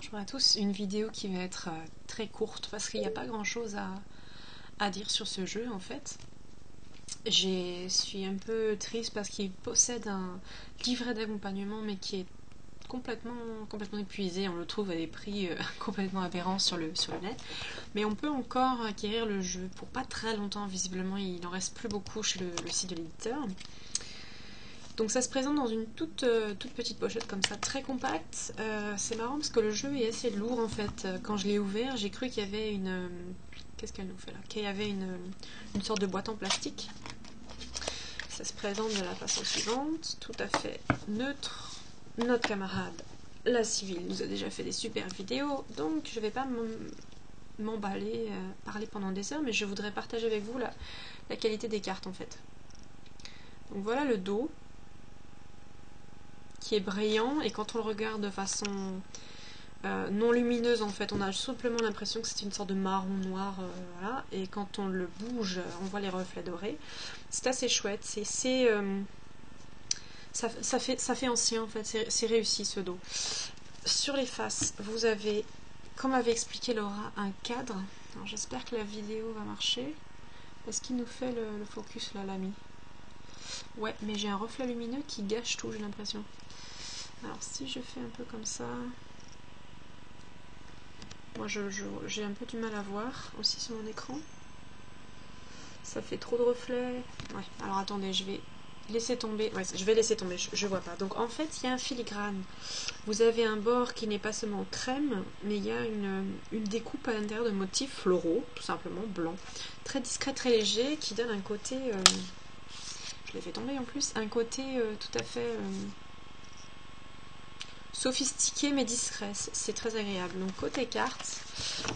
Bonjour à tous, une vidéo qui va être très courte parce qu'il n'y a pas grand chose à dire sur ce jeu en fait. Je suis un peu triste parce qu'il possède un livret d'accompagnement mais qui est complètement épuisé. On le trouve à des prix complètement aberrants sur le net. Mais on peut encore acquérir le jeu pour pas très longtemps, visiblement il n'en reste plus beaucoup chez le site de l'éditeur. Donc ça se présente dans une toute petite pochette comme ça, très compacte. C'est marrant parce que le jeu est assez lourd en fait. Quand je l'ai ouvert, j'ai cru qu'il y avait une... Qu'est-ce qu'elle nous fait là? Qu'il y avait une sorte de boîte en plastique. Ça se présente de la façon suivante, tout à fait neutre. Notre camarade, la civile, nous a déjà fait des super vidéos, donc je ne vais pas m'emballer, parler pendant des heures, mais je voudrais partager avec vous la qualité des cartes en fait. Donc voilà le dos, qui est brillant, et quand on le regarde de façon non lumineuse en fait, on a simplement l'impression que c'est une sorte de marron noir, voilà. Et quand on le bouge, on voit les reflets dorés. C'est assez chouette, ça fait ancien en fait, c'est réussi ce dos. Sur les faces, vous avez, comme avait expliqué Laura, un cadre. J'espère que la vidéo va marcher. Est-ce qu'il nous fait le focus là, l'ami? Ouais, mais j'ai un reflet lumineux qui gâche tout, j'ai l'impression. Alors si je fais un peu comme ça... Moi j'ai un peu du mal à voir aussi sur mon écran. Ça fait trop de reflets. Ouais, alors attendez, je vais laisser tomber. Ouais, je vais laisser tomber, je vois pas. Donc en fait, il y a un filigrane. Vous avez un bord qui n'est pas seulement crème, mais il y a une découpe à l'intérieur de motifs floraux, tout simplement blanc. Très discret, très léger, qui donne un côté... je l'ai fait tomber en plus. Un côté tout à fait... sophistiqué mais discret, c'est très agréable. Donc côté cartes,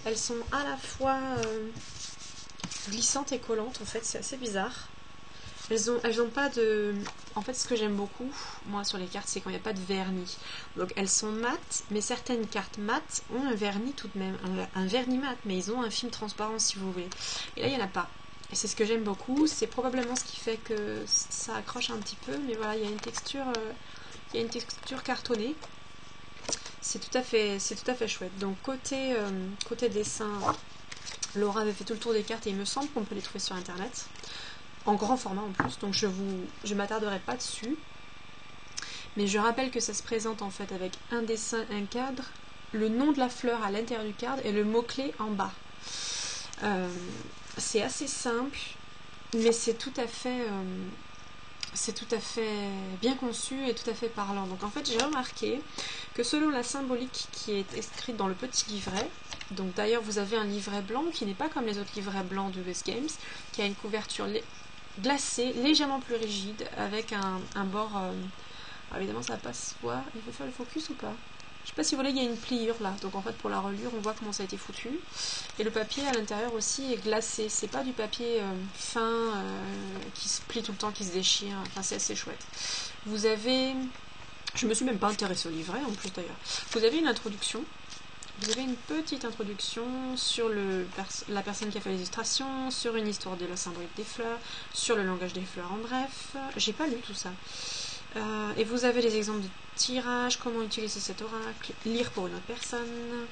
elles sont à la fois glissantes et collantes en fait, c'est assez bizarre. Elles ont pas de... En fait ce que j'aime beaucoup, moi sur les cartes, c'est quand il n'y a pas de vernis. Donc elles sont mates, mais certaines cartes mates ont un vernis tout de même, un vernis mat, mais ils ont un film transparent si vous voulez. Et là il n'y en a pas. Et c'est ce que j'aime beaucoup, c'est probablement ce qui fait que ça accroche un petit peu, mais voilà, il y a une texture cartonnée. C'est tout à fait chouette. Donc côté dessin, Laura avait fait tout le tour des cartes et il me semble qu'on peut les trouver sur internet. En grand format en plus, donc je m'attarderai pas dessus. Mais je rappelle que ça se présente en fait avec un dessin, un cadre, le nom de la fleur à l'intérieur du cadre et le mot-clé en bas. C'est assez simple, mais c'est tout à fait bien conçu et tout à fait parlant. Donc en fait j'ai remarqué que selon la symbolique qui est inscrite dans le petit livret, donc d'ailleurs vous avez un livret blanc qui n'est pas comme les autres livrets blancs de US Games, qui a une couverture glacée, légèrement plus rigide, avec un bord... évidemment ça va pas se voir, il faut faire le focus ou pas? Je sais pas si vous voyez, il y a une pliure là, donc en fait pour la reliure on voit comment ça a été foutu. Et le papier à l'intérieur aussi est glacé, c'est pas du papier fin qui se plie tout le temps, qui se déchire, enfin c'est assez chouette. Vous avez, je me suis même pas intéressée au livret en plus d'ailleurs, vous avez une introduction, vous avez une petite introduction sur la personne qui a fait l'illustration, sur une histoire de la symbolique des fleurs, sur le langage des fleurs en bref, j'ai pas lu tout ça. Et vous avez les exemples de tirage, comment utiliser cet oracle, lire pour une autre personne,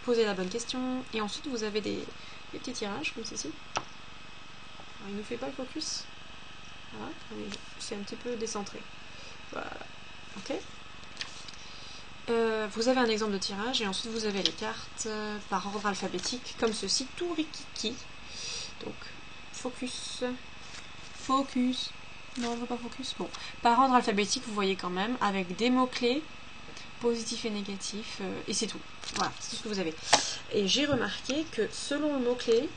poser la bonne question, et ensuite vous avez des petits tirages comme ceci. Alors, il ne fait pas le focus, voilà, c'est un petit peu décentré. Voilà, ok. Vous avez un exemple de tirage, et ensuite vous avez les cartes par ordre alphabétique, comme ceci, tout rikiki. Donc, focus. Non, on ne veut pas focus. Bon, par ordre alphabétique, vous voyez quand même, avec des mots-clés, positifs et négatifs, et c'est tout. Voilà, c'est tout ce que vous avez. Et j'ai remarqué que selon le mot-clé,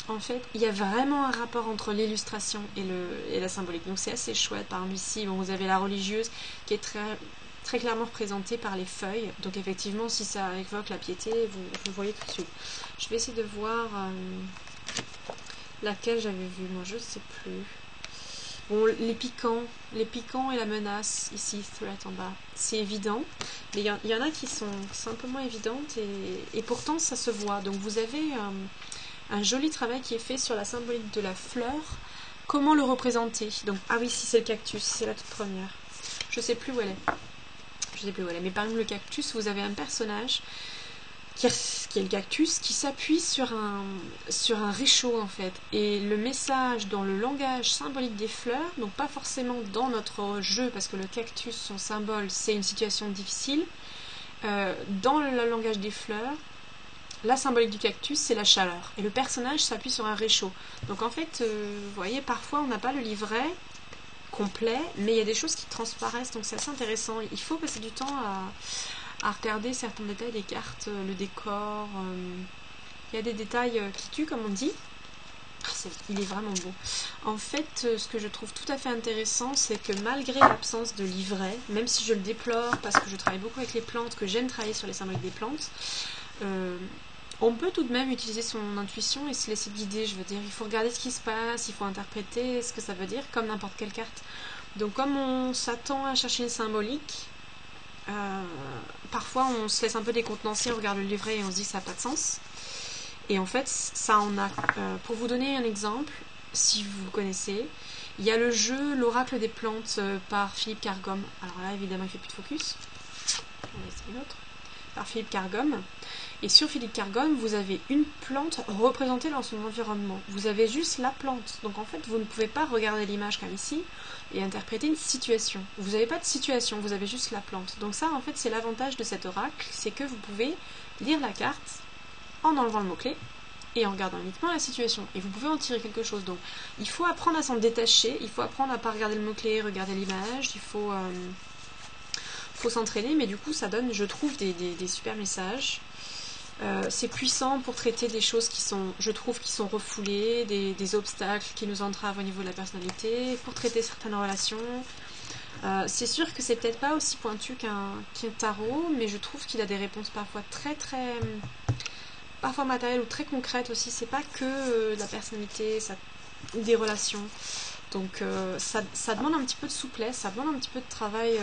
en fait, il y a vraiment un rapport entre l'illustration et la symbolique. Donc c'est assez chouette. Par exemple ici, bon, vous avez la religieuse qui est très clairement représentée par les feuilles. Donc effectivement, si ça évoque la piété, vous le voyez tout de suite. Je vais essayer de voir laquelle j'avais vue. Moi, je ne sais plus. Bon, les piquants et la menace, ici, threat en bas, c'est évident. Mais il y en a qui sont simplement évidentes et pourtant ça se voit. Donc vous avez un joli travail qui est fait sur la symbolique de la fleur. Comment le représenter? Donc, ah oui, si c'est le cactus, c'est la toute première. Je sais plus où elle est. Je sais plus où elle est, mais par exemple le cactus, vous avez un personnage qui est le cactus, qui s'appuie sur un réchaud en fait. Et le message dans le langage symbolique des fleurs, donc pas forcément dans notre jeu, parce que le cactus, son symbole, c'est une situation difficile. Dans le langage des fleurs, la symbolique du cactus, c'est la chaleur. Et le personnage s'appuie sur un réchaud. Donc en fait, vous voyez, parfois on n'a pas le livret complet, mais il y a des choses qui transparaissent, donc c'est assez intéressant. Il faut passer du temps à regarder certains détails des cartes, le décor. Il y a des détails qui tuent, comme on dit. Il est vraiment beau. En fait, ce que je trouve tout à fait intéressant, c'est que malgré l'absence de livret, même si je le déplore parce que je travaille beaucoup avec les plantes, que j'aime travailler sur les symboliques des plantes, on peut tout de même utiliser son intuition et se laisser guider. Je veux dire, il faut regarder ce qui se passe, il faut interpréter ce que ça veut dire, comme n'importe quelle carte. Donc comme on s'attend à chercher une symbolique, parfois on se laisse un peu décontenancer, on regarde le livret et on se dit que ça n'a pas de sens. Et en fait, ça en a. Pour vous donner un exemple, si vous connaissez, il y a le jeu L'Oracle des plantes par Philippe Cargom. Alors là, évidemment, il ne fait plus de focus. On va essayer l'autre. Par Philippe Cargom. Et sur Philippe Cargom, vous avez une plante représentée dans son environnement. Vous avez juste la plante. Donc en fait, vous ne pouvez pas regarder l'image comme ici et interpréter une situation. Vous n'avez pas de situation, vous avez juste la plante. Donc ça, en fait, c'est l'avantage de cet oracle, c'est que vous pouvez lire la carte en enlevant le mot-clé et en regardant uniquement la situation. Et vous pouvez en tirer quelque chose. Donc il faut apprendre à s'en détacher, il faut apprendre à ne pas regarder le mot-clé, regarder l'image, il faut s'entraîner, mais du coup ça donne, je trouve, des super messages. C'est puissant pour traiter des choses qui sont, je trouve, qui sont refoulées, des obstacles qui nous entravent au niveau de la personnalité, pour traiter certaines relations. C'est sûr que c'est peut-être pas aussi pointu qu'un tarot, mais je trouve qu'il a des réponses parfois très parfois matérielles ou très concrètes aussi. C'est pas que la personnalité, ou des relations. Donc ça demande un petit peu de souplesse, ça demande un petit peu de travail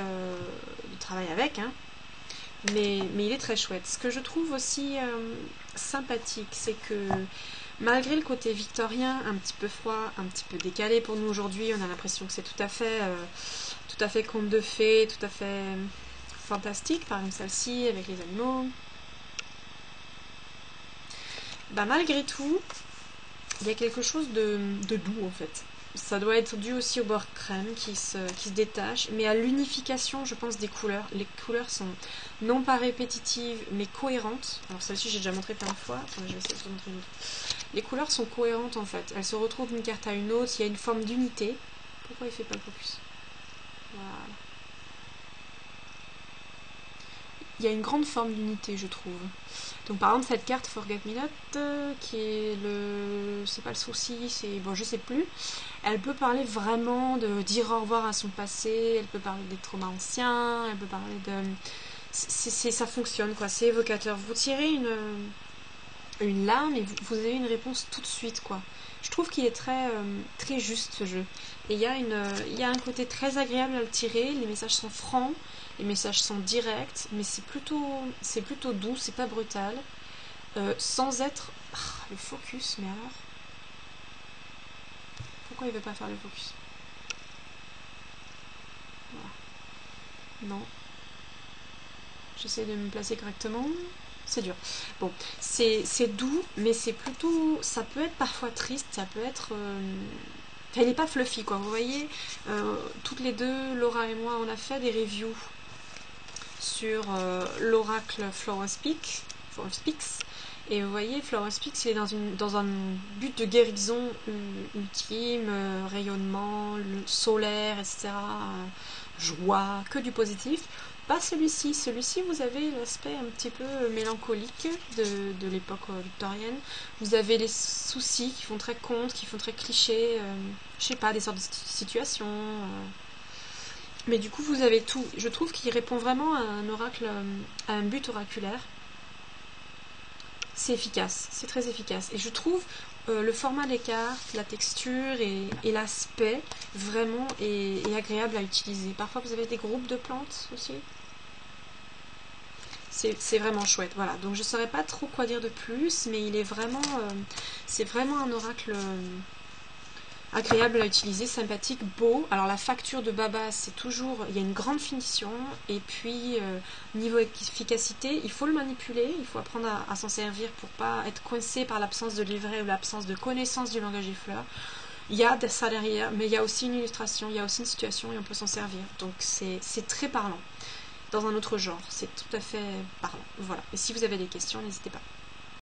avec, hein. Mais il est très chouette. Ce que je trouve aussi sympathique, c'est que malgré le côté victorien, un petit peu froid, un petit peu décalé pour nous aujourd'hui, on a l'impression que c'est tout à fait conte de fées, tout à fait fantastique, par exemple celle-ci avec les animaux. Bah, malgré tout, il y a quelque chose de doux en fait. Ça doit être dû aussi au bord crème qui se détache, mais à l'unification, je pense, des couleurs. Les couleurs sont non pas répétitives, mais cohérentes. Alors celle-ci, j'ai déjà montré plein de fois. Enfin, je vais essayer de vous montrer une autre. Les couleurs sont cohérentes en fait. Elles se retrouvent d'une carte à une autre. Il y a une forme d'unité. Pourquoi il ne fait pas le focus? Voilà. Il y a une grande forme d'unité, je trouve. Donc par exemple cette carte Forget Me Not, qui est c'est pas le souci, c'est bon, je sais plus. Elle peut parler vraiment de dire au revoir à son passé. Elle peut parler des traumas anciens. Elle peut parler de, ça fonctionne quoi. C'est évocateur. Vous tirez une lame et vous avez une réponse tout de suite quoi. Je trouve qu'il est très juste ce jeu. Et il y a un côté très agréable à le tirer. Les messages sont francs. Les messages sont directs, mais c'est plutôt doux, c'est pas brutal, sans être... Ah, le focus, mais alors... Pourquoi il veut pas faire le focus? Voilà. Non. J'essaie de me placer correctement. C'est dur. Bon, c'est doux, mais c'est plutôt... Ça peut être parfois triste, ça peut être... Enfin, il n'est pas fluffy, quoi. Vous voyez, toutes les deux, Laura et moi, on a fait des reviews sur l'oracle Flower Speaks, et vous voyez Flower Speaks, il est dans un but de guérison ultime, rayonnement solaire, etc., joie, que du positif. Pas celui-ci, vous avez l'aspect un petit peu mélancolique de l'époque victorienne. Vous avez les soucis qui font très conte, qui font très cliché, je sais pas, des sortes de situations. Mais du coup, vous avez tout. Je trouve qu'il répond vraiment à un oracle, à un but oraculaire. C'est efficace, c'est très efficace. Et je trouve le format des cartes, la texture et l'aspect vraiment est agréable à utiliser. Parfois, vous avez des groupes de plantes aussi. C'est vraiment chouette. Voilà. Donc, je ne saurais pas trop quoi dire de plus, mais il est vraiment, c'est vraiment un oracle agréable à utiliser, sympathique, beau. Alors la facture de Baba, c'est toujours, il y a une grande finition, et puis niveau efficacité, il faut le manipuler, il faut apprendre à s'en servir pour pas être coincé par l'absence de livret ou l'absence de connaissance du langage des fleurs. Il y a ça derrière, mais il y a aussi une illustration, il y a aussi une situation et on peut s'en servir. Donc c'est très parlant. Dans un autre genre, c'est tout à fait parlant. Voilà. Et si vous avez des questions, n'hésitez pas.